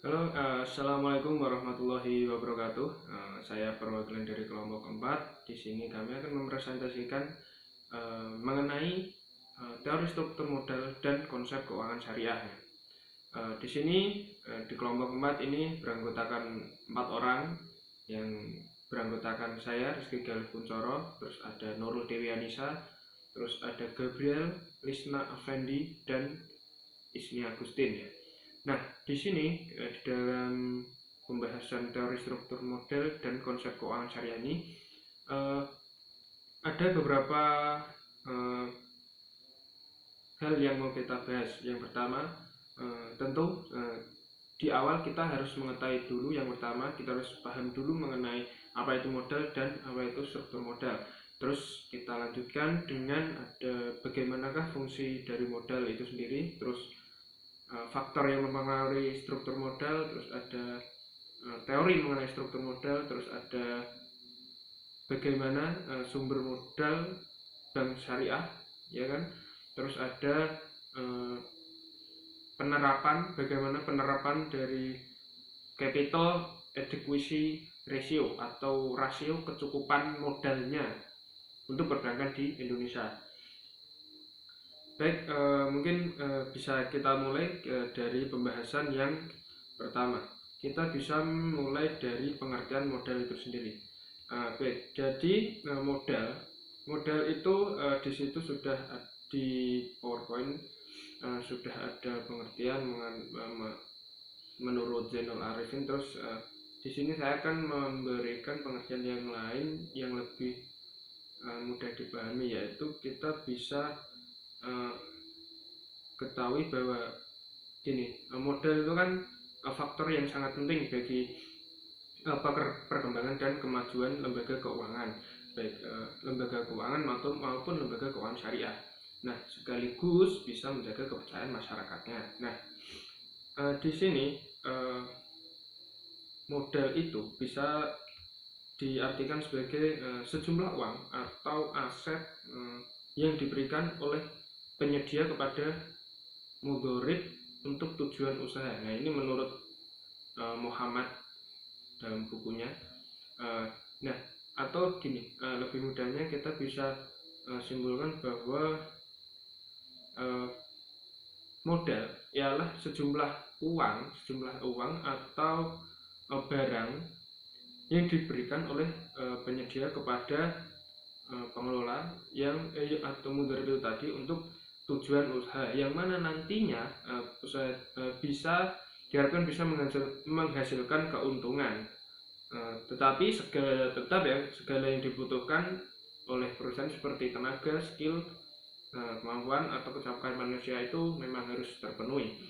Halo, assalamualaikum warahmatullahi wabarakatuh. Saya perwakilan dari kelompok 4. Di sini kami akan mempresentasikan mengenai teori struktur modal dan konsep keuangan syariah. Di sini di kelompok 4 ini beranggotakan 4 orang yang beranggotakan saya Rizky Galih Kuncoro, terus ada Nurul Dewi Anissa, terus ada Gabriel Lisna Afendi dan Ismi Agustin ya. Nah, di sini di dalam pembahasan teori struktur model dan konsep keuangan syariah ini ada beberapa hal yang mau kita bahas. Yang pertama, tentu di awal kita harus mengetahui dulu. Yang pertama, kita harus paham dulu mengenai apa itu modal dan apa itu struktur modal. Terus kita lanjutkan dengan ada bagaimanakah fungsi dari modal itu sendiri, terus faktor yang mempengaruhi struktur modal, terus ada teori mengenai struktur modal, terus ada bagaimana sumber modal bank syariah, ya kan? Terus ada bagaimana penerapan dari capital adequacy ratio atau rasio kecukupan modalnya untuk perbankan di Indonesia. Baik, mungkin bisa kita mulai dari pembahasan yang pertama. Kita bisa mulai dari pengertian modal itu sendiri. Baik, jadi modal itu di situ sudah di PowerPoint sudah ada pengertian menurut Zainul Arifin. Terus di sini saya akan memberikan pengertian yang lain yang lebih mudah dipahami, yaitu kita bisa ketahui bahwa gini, modal itu kan faktor yang sangat penting bagi perkembangan dan kemajuan lembaga keuangan, baik lembaga keuangan maupun lembaga keuangan syariah. Nah, sekaligus bisa menjaga kepercayaan masyarakatnya. Nah, di sini modal itu bisa diartikan sebagai sejumlah uang atau aset yang diberikan oleh penyedia kepada mudorib untuk tujuan usaha. Nah, ini menurut Muhammad dalam bukunya. Nah, atau gini, lebih mudahnya kita bisa simpulkan bahwa modal ialah sejumlah uang atau barang yang diberikan oleh penyedia kepada pengelola yang atau mudorib itu tadi untuk tujuan usaha, yang mana nantinya bisa diharapkan bisa menghasilkan keuntungan. Tetapi segala yang dibutuhkan oleh perusahaan seperti tenaga, skill, kemampuan atau kecakapan manusia itu memang harus terpenuhi.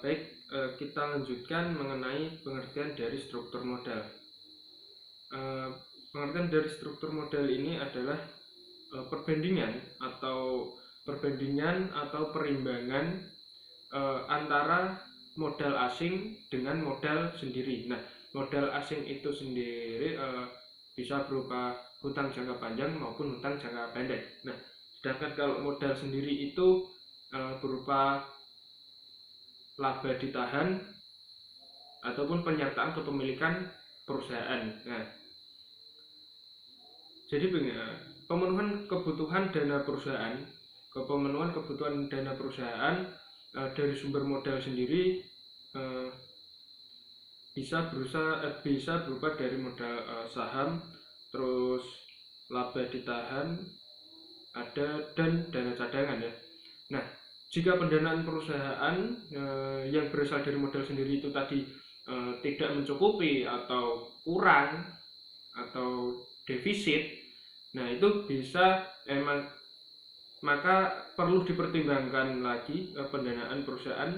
Baik, kita lanjutkan mengenai pengertian dari struktur modal. Pengertian dari struktur modal ini adalah perbandingan atau perimbangan antara modal asing dengan modal sendiri. Nah, modal asing itu sendiri bisa berupa hutang jangka panjang maupun hutang jangka pendek. Nah, sedangkan kalau modal sendiri itu berupa laba ditahan ataupun penyertaan kepemilikan perusahaan. Nah, jadi pemenuhan kebutuhan dana perusahaan dari sumber modal sendiri bisa berupa dari modal saham, terus laba ditahan, ada dan dana cadangan ya. Nah, jika pendanaan perusahaan yang berasal dari modal sendiri itu tadi tidak mencukupi atau kurang atau defisit, nah itu bisa maka perlu dipertimbangkan lagi pendanaan perusahaan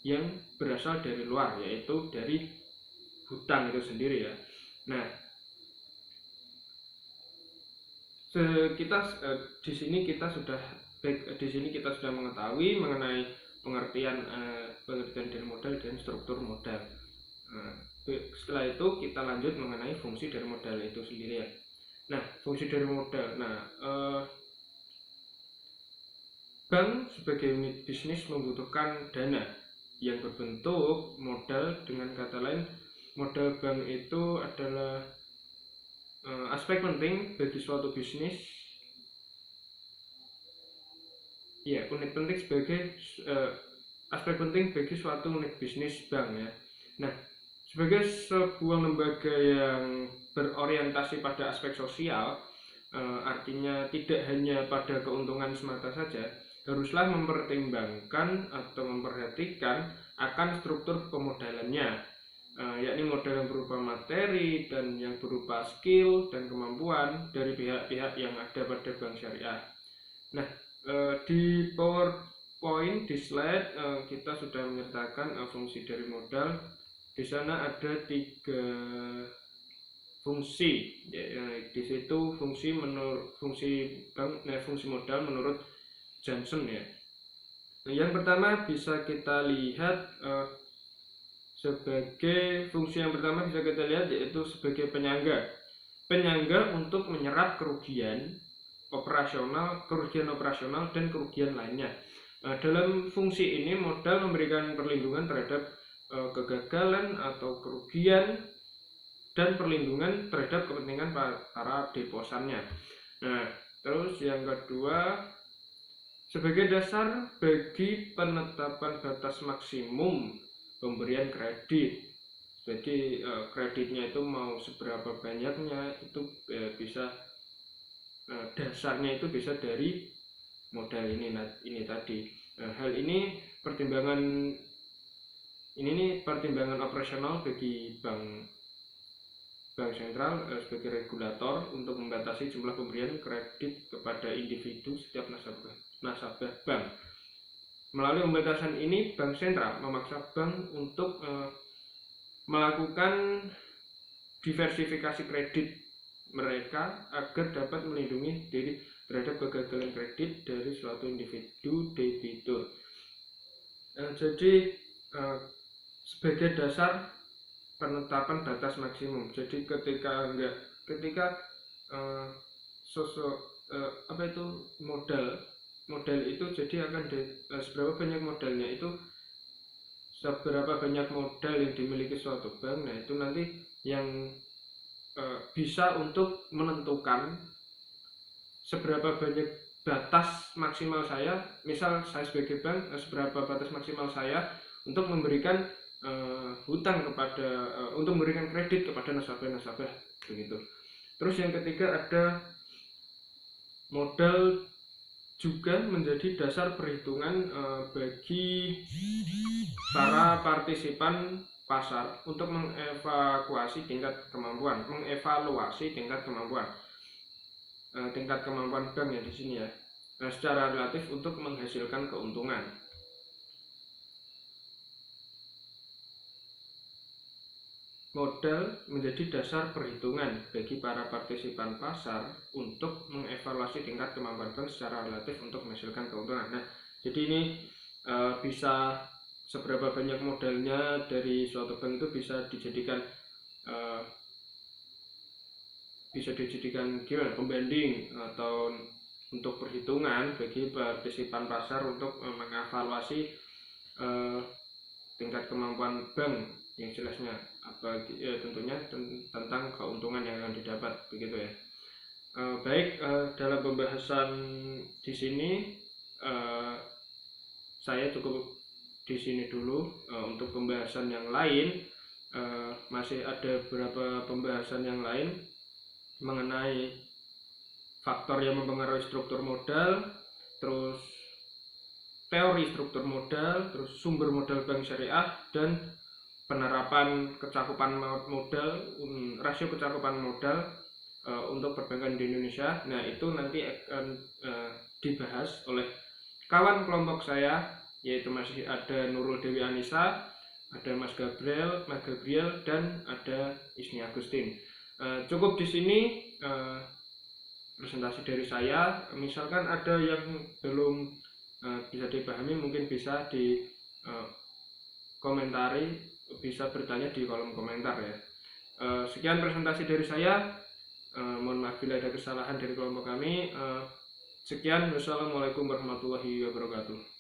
yang berasal dari luar, yaitu dari hutang itu sendiri ya. Nah, di sini kita sudah mengetahui mengenai pengertian dari modal dan struktur modal. Setelah itu kita lanjut mengenai fungsi dari modal itu sendiri ya. Nah, fungsi dari modal. Nah, bank sebagai unit bisnis membutuhkan dana. yang berbentuk modal. Dengan kata lain, modal bank itu adalah aspek penting bagi suatu bisnis. Ya, unit penting sebagai aspek penting bagi suatu unit bisnis bank ya. Nah, sebagai sebuah lembaga yang berorientasi pada aspek sosial, artinya tidak hanya pada keuntungan semata saja, haruslah mempertimbangkan atau memperhatikan akan struktur pemodalannya, yakni modal yang berupa materi dan yang berupa skill dan kemampuan dari pihak-pihak yang ada pada bank syariah. Nah, di PowerPoint di slide kita sudah menyertakan fungsi dari modal. Di sana ada 3 fungsi. Di situ fungsi modal menurut Johnson ya. Nah, yang pertama bisa kita lihat sebagai fungsi yang pertama bisa kita lihat yaitu sebagai penyangga untuk menyerap kerugian operasional dan kerugian lainnya. Dalam fungsi ini modal memberikan perlindungan terhadap kegagalan atau kerugian dan perlindungan terhadap kepentingan para deposannya. Nah, terus yang kedua, sebagai dasar bagi penetapan batas maksimum pemberian kredit. Jadi kreditnya itu mau seberapa banyaknya itu bisa dasarnya itu bisa dari modal ini tadi. Hal ini pertimbangan operasional bagi bank sentral sebagai regulator untuk membatasi jumlah pemberian kredit kepada individu setiap nasabah bank. Melalui pembatasan ini, bank sentral memaksa bank untuk melakukan diversifikasi kredit mereka agar dapat melindungi diri terhadap kegagalan kredit dari suatu individu debitur. Jadi sebagai dasar penetapan batas maksimum. Jadi ketika modal itu jadi akan seberapa banyak modalnya itu, seberapa banyak modal yang dimiliki suatu bank. Nah, itu nanti yang bisa untuk menentukan seberapa banyak batas maksimal saya, misal saya sebagai bank, seberapa batas maksimal saya untuk memberikan hutang kepada untuk memberikan kredit kepada nasabah begitu. Terus yang ketiga ada modal juga menjadi dasar perhitungan bagi para partisipan pasar untuk mengevaluasi tingkat kemampuan bank ya di sini ya, secara relatif untuk menghasilkan keuntungan. Modal menjadi dasar perhitungan bagi para partisipan pasar untuk mengevaluasi tingkat kemampuan bank secara relatif untuk menghasilkan keuntungan. Nah, jadi ini bisa seberapa banyak modalnya dari suatu bank itu bisa dijadikan gimana, pembanding atau untuk perhitungan bagi partisipan pasar untuk mengevaluasi tingkat kemampuan bank yang jelasnya tentunya tentang keuntungan yang akan didapat begitu ya. Baik, dalam pembahasan di sini saya cukup di sini dulu. Untuk pembahasan yang lain masih ada beberapa pembahasan yang lain mengenai faktor yang mempengaruhi struktur modal, terus teori struktur modal, terus sumber modal bank syariah, dan penerapan kecakupan modal, rasio kecakupan modal untuk perbankan di Indonesia. Nah, itu nanti akan dibahas oleh kawan kelompok saya, yaitu masih ada Nurul Dewi Anissa, ada Mas Gabriel, dan ada Isni Agustin. Cukup di sini presentasi dari saya. Misalkan ada yang belum bisa dipahami, mungkin bisa di komentari, bisa bertanya di kolom komentar ya. Sekian presentasi dari saya. Mohon maaf bila ada kesalahan dari kelompok kami. Sekian, wassalamualaikum warahmatullahi wabarakatuh.